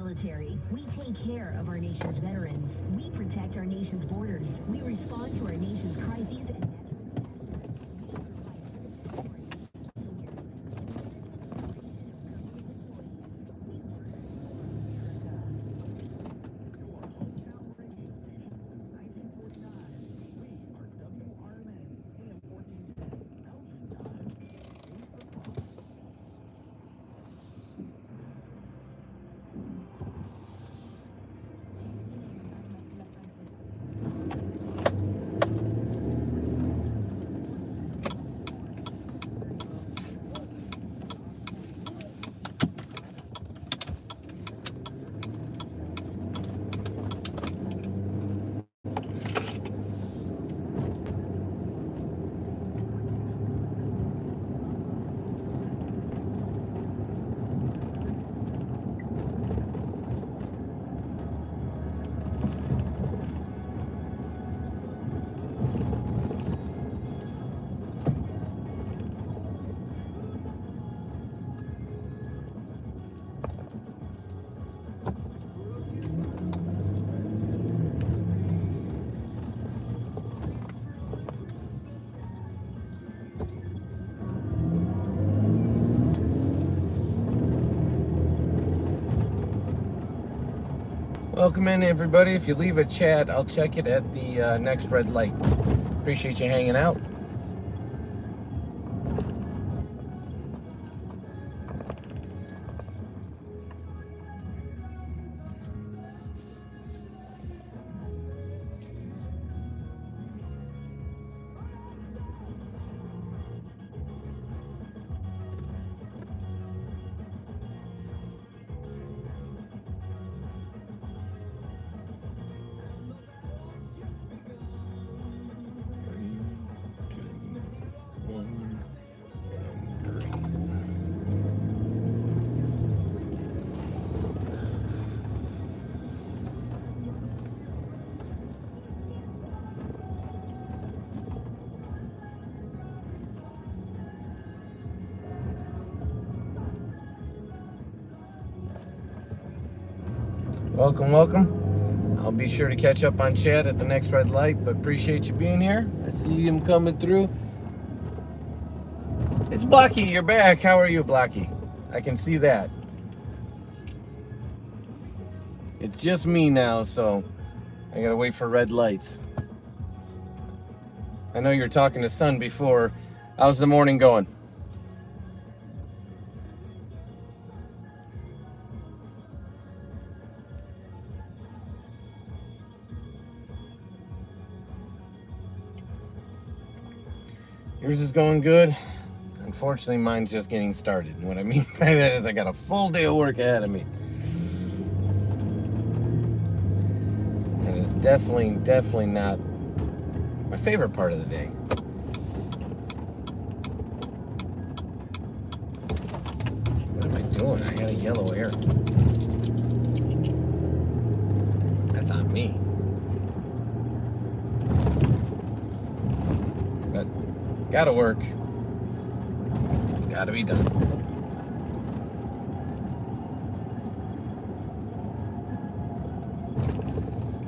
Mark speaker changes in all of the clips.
Speaker 1: military. We take care of our nation's veterans. We protect our nation's borders. We respond to our nation's crises and
Speaker 2: Welcome in, everybody. If you leave a chat, I'll check it at the next red light. Appreciate you hanging out. Welcome. I'll be sure to catch up on chat at the next red light, but appreciate you being here. I see him coming through. It's Blocky, you're back. How are you, Blocky? I can see that. It's just me now, so I gotta wait for red lights. I know you were talking to Son before. How's the morning going? Yours is going good. Unfortunately, mine's just getting started. And what I mean by that is I got a full day of work ahead of me. And it's definitely not my favorite part of the day. What am I doing? I got a yellow air. That's on me. But gotta work. It's gotta be done.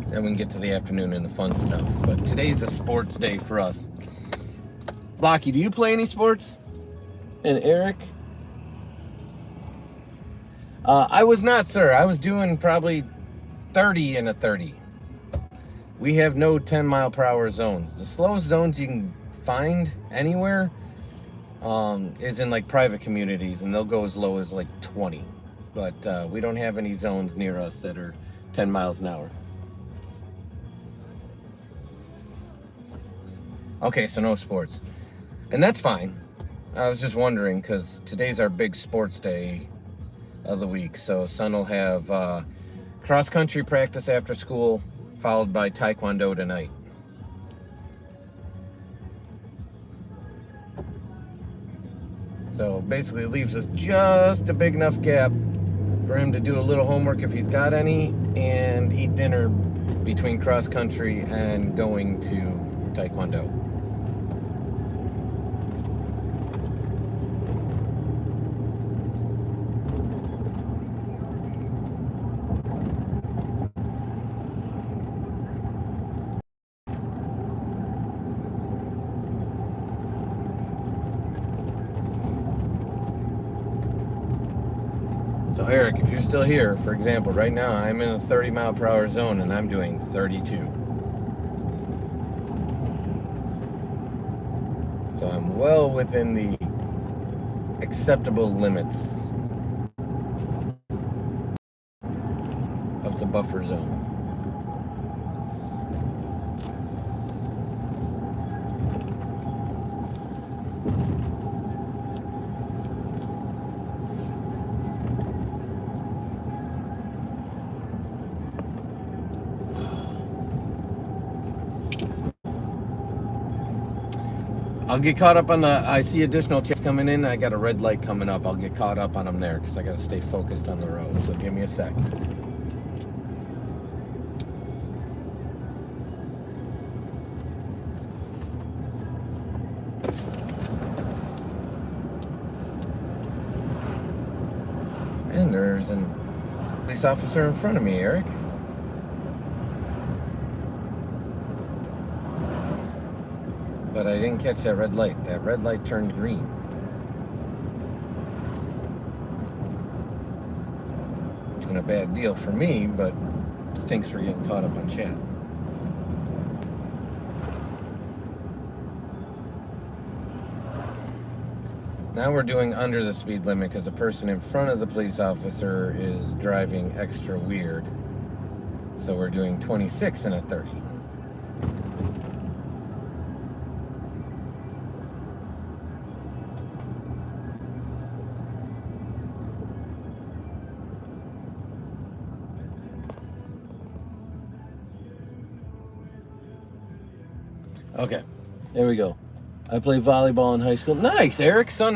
Speaker 2: Then we can get to the afternoon and the fun stuff. But today's a sports day for us. Blocky, do you play any sports? And Eric? I was not, sir. I was doing probably 30 in a 30. We have no 10-mile-per-hour zones. The slowest zones you can find anywhere is in like private communities, and they'll go as low as like 20. But we don't have any zones near us that are 10 miles an hour. Okay, so no sports. And that's fine. I was just wondering, because today's our big sports day of the week. So Son will have cross-country practice after school, followed by Taekwondo tonight. So basically it leaves us just a big enough gap for him to do a little homework if he's got any, and eat dinner between cross-country and going to Taekwondo. Eric, if you're still here, for example, right now I'm in a 30 mile per hour zone and I'm doing 32. So I'm well within the acceptable limits of the buffer zone. I'll get caught up on I see additional chats coming in. I got a red light coming up. I'll get caught up on them there because I got to stay focused on the road. So give me a sec. And there's a police officer in front of me, Eric. But I didn't catch that red light. That red light turned green. Isn't a bad deal for me, but stinks for getting caught up on chat. Now we're doing under the speed limit because the person in front of the police officer is driving extra weird. So we're doing 26 and a 30. Okay, there we go. I played volleyball in high school. Nice, Eric. Son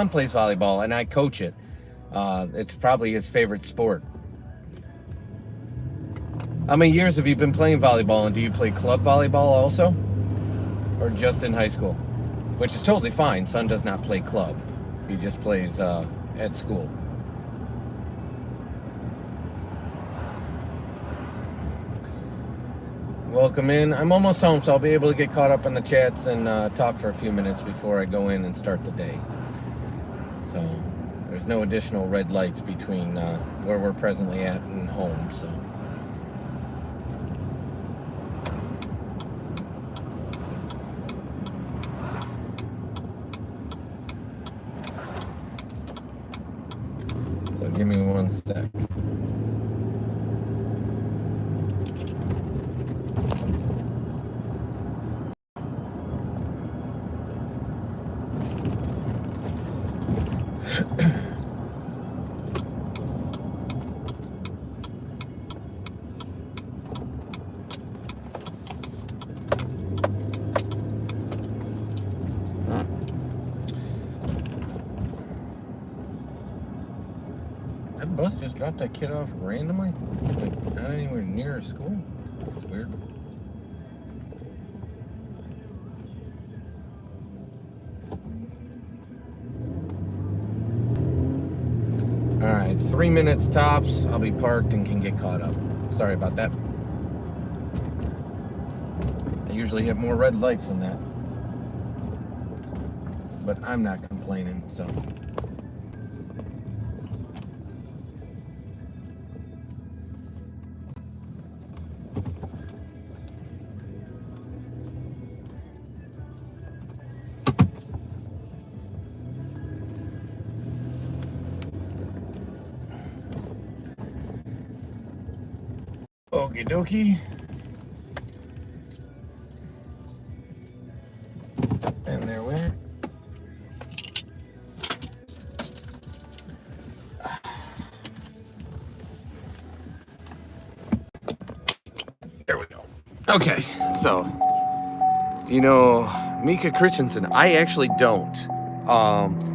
Speaker 2: plays volleyball, and I coach it. It's probably his favorite sport. How many years have you been playing volleyball, and do you play club volleyball also? Or just in high school? Which is totally fine. Son does not play club. He just plays at school. Welcome in. I'm almost home, so I'll be able to get caught up on the chats and talk for a few minutes before I go in and start the day. So there's no additional red lights between where we're presently at and home. So. So give me one sec. That bus just dropped that kid off randomly? Like, not anywhere near school? That's weird. Alright, 3 minutes tops. I'll be parked and can get caught up. Sorry about that. I usually hit more red lights than that. But I'm not complaining, so. Okie dokie. And there we are. There we go. Okay, so do you know Mika Christensen? I actually don't.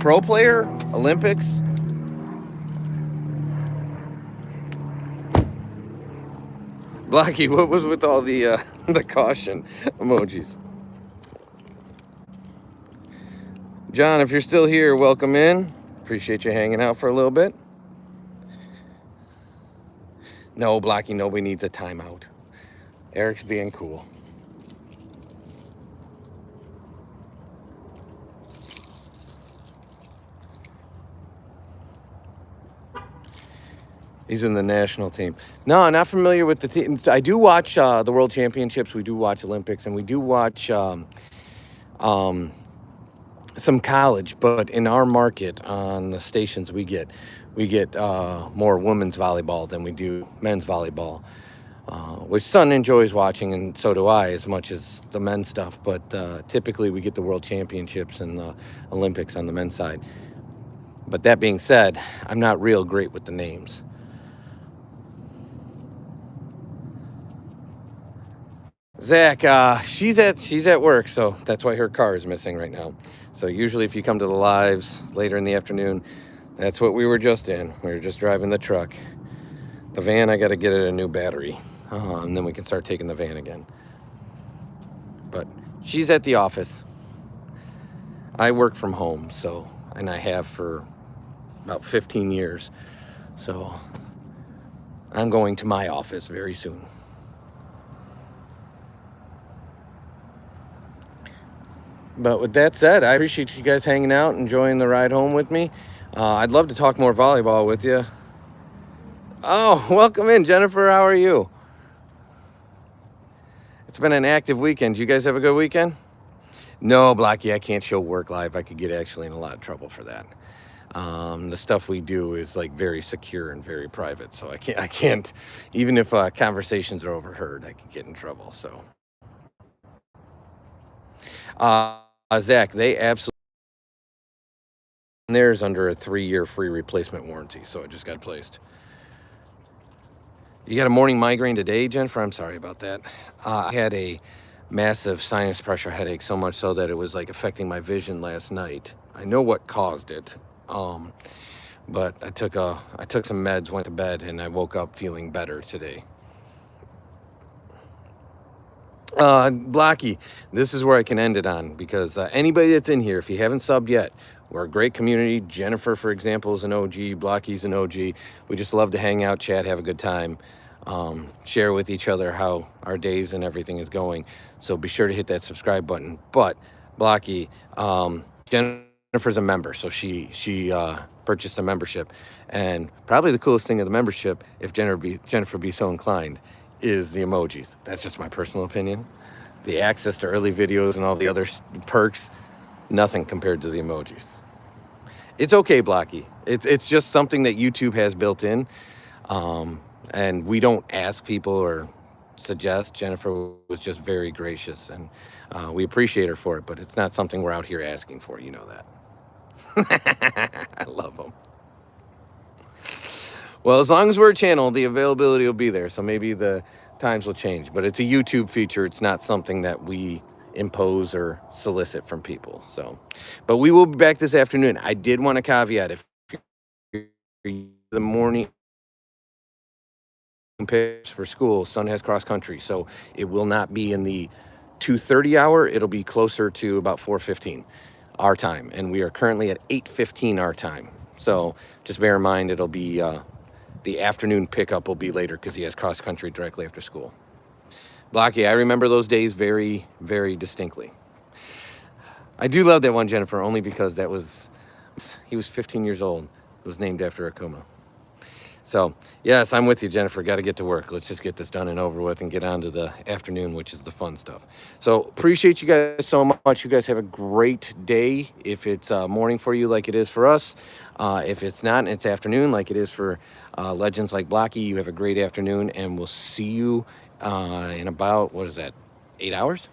Speaker 2: Pro player, Olympics. Blackie, what was with all the caution emojis? John, if you're still here, welcome in. Appreciate you hanging out for a little bit. No, Blackie, nobody needs a timeout. Eric's being cool. He's in the national team. No, I'm not familiar with the team. I do watch the World Championships. We do watch Olympics, and we do watch um, some college. But in our market on the stations, we get more women's volleyball than we do men's volleyball, which son enjoys watching, and so do I, as much as the men's stuff. But typically, we get the World Championships and the Olympics on the men's side. But that being said, I'm not real great with the names. Zach, she's at work, so that's why her car is missing right now. So usually if you come to the lives later in the afternoon, that's what we were just in. We were just driving the truck. The van, I got to get it a new battery, and then we can start taking the van again. But she's at the office. I work from home, and I have for about 15 years. So I'm going to my office very soon. But with that said, I appreciate you guys hanging out, enjoying the ride home with me. I'd love to talk more volleyball with you. Oh, welcome in, Jennifer. How are you? It's been an active weekend. You guys have a good weekend? No, Blocky, I can't show work live. I could get actually in a lot of trouble for that. The stuff we do is like very secure and very private, so I can't. Even if conversations are overheard, I could get in trouble. So, Zach, they absolutely. Theirs under a 3-year free replacement warranty, so it just got placed. You got a morning migraine today, Jennifer? I'm sorry about that. I had a massive sinus pressure headache, so much so that it was like affecting my vision last night. I know what caused it, but I took some meds, went to bed, and I woke up feeling better today. Blocky, this is where I can end it on, because anybody that's in here, if you haven't subbed yet, we're a great community. Jennifer, for example, is an OG. Blocky's an OG. We just love to hang out, chat, have a good time, share with each other how our days and everything is going. So be sure to hit that subscribe button. But Blocky, Jennifer's a member, so she purchased a membership, and probably the coolest thing of the membership, if Jennifer be so inclined, is the emojis. That's just my personal opinion. The access to early videos and all the other perks, nothing compared to the emojis. It's okay, Blocky. It's just something that YouTube has built in, and we don't ask people or suggest. Jennifer was just very gracious, and we appreciate her for it, but it's not something we're out here asking for. You know that. I love them. Well, as long as we're a channel, the availability will be there, so maybe the times will change. But it's a YouTube feature. It's not something that we impose or solicit from people. So, but we will be back this afternoon. I did want to caveat, if the morning picks for school, son has cross country, so it will not be in the 2:30 hour. It'll be closer to about 4:15 our time, and we are currently at 8:15 our time. So just bear in mind, it'll be the afternoon pickup will be later because he has cross country directly after school. Blocky, I remember those days very, very distinctly. I do love that one, Jennifer, only because he was 15 years old. It was named after Akuma. So, yes, I'm with you, Jennifer. Got to get to work. Let's just get this done and over with and get on to the afternoon, which is the fun stuff. So, appreciate you guys so much. You guys have a great day if it's morning for you like it is for us. If it's not, and it's afternoon like it is for legends like Blocky, you have a great afternoon, and we'll see you in about, 8 hours?